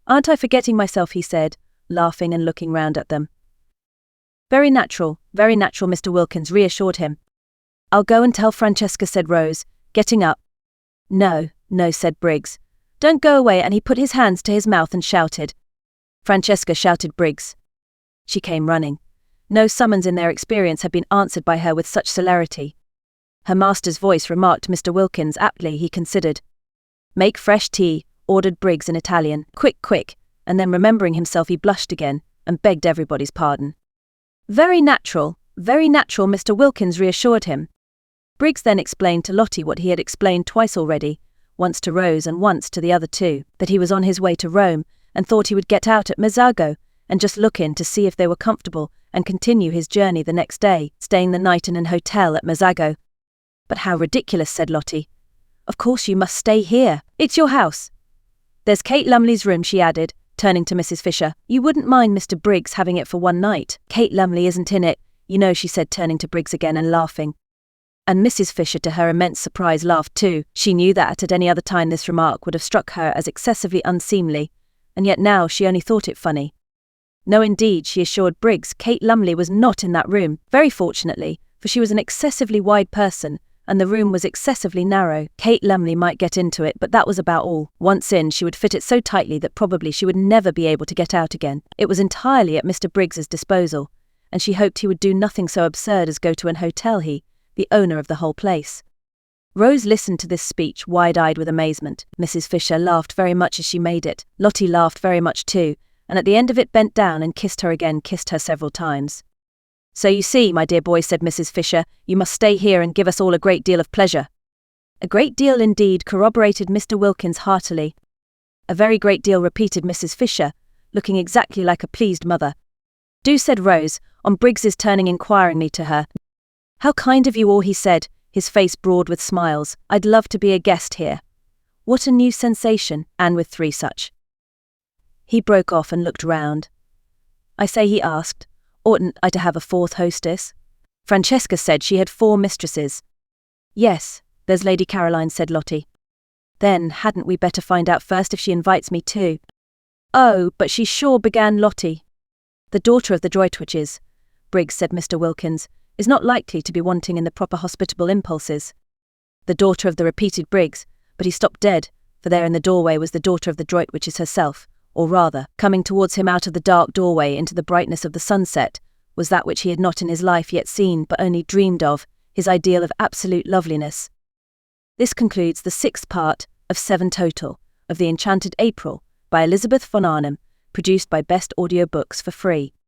"Aren't I forgetting myself?" he said, laughing and looking round at them. Very natural, Mr. Wilkins reassured him. "I'll go and tell Francesca," said Rose, getting up. No, said Briggs. "Don't go away," and he put his hands to his mouth and shouted. "Francesca," shouted Briggs. She came running. No summons in their experience had been answered by her with such celerity. Her master's voice, remarked Mr. Wilkins aptly, he considered. "Make fresh tea," ordered Briggs in Italian. Quick, and then remembering himself he blushed again, and begged everybody's pardon. Very natural, Mr. Wilkins reassured him. Briggs then explained to Lottie what he had explained twice already, once to Rose and once to the other two, that he was on his way to Rome, and thought he would get out at Mezzago, and just look in to see if they were comfortable, and continue his journey the next day, staying the night in an hotel at Mezzago. "But how ridiculous," said Lottie. "Of course you must stay here. It's your house. There's Kate Lumley's room," she added, turning to Mrs. Fisher. "You wouldn't mind Mr. Briggs having it for one night? Kate Lumley isn't in it, you know," she said, turning to Briggs again and laughing. And Mrs. Fisher, to her immense surprise, laughed too. She knew that at any other time this remark would have struck her as excessively unseemly, and yet now she only thought it funny. No, indeed, she assured Briggs, Kate Lumley was not in that room, very fortunately, for she was an excessively wide person, and the room was excessively narrow. Kate Lumley might get into it, but that was about all. Once in, she would fit it so tightly that probably she would never be able to get out again. It was entirely at Mr. Briggs's disposal, and she hoped he would do nothing so absurd as go to an hotel, the owner of the whole place. Rose listened to this speech wide-eyed with amazement. Mrs. Fisher laughed very much as she made it. Lottie laughed very much too, and at the end of it bent down and kissed her several times. "So you see, my dear boy," said Mrs. Fisher, "you must stay here and give us all a great deal of pleasure." "A great deal indeed," corroborated Mr. Wilkins heartily. "A very great deal," repeated Mrs. Fisher, looking exactly like a pleased mother. "Do," said Rose, on Briggs's turning inquiringly to her. "How kind of you all," he said, his face broad with smiles. "I'd love to be a guest here. What a new sensation, and with three such." He broke off and looked round. "I say," he asked, "oughtn't I to have a fourth hostess? Francesca said she had 4 mistresses." "Yes, there's Lady Caroline," said Lottie. "Then hadn't we better find out first if she invites me too?" "Oh, but she sure," began Lottie. "The daughter of the Droitwiches," Briggs said Mr. Wilkins, "is not likely to be wanting in the proper hospitable impulses." The daughter of the repeated Briggs, but he stopped dead, for there in the doorway was the daughter of the Droitwiches herself, or rather, coming towards him out of the dark doorway into the brightness of the sunset, was that which he had not in his life yet seen but only dreamed of, his ideal of absolute loveliness. This concludes the 6th part, of 7 total, of The Enchanted April, by Elizabeth von Arnim, produced by Best Audio Books for free.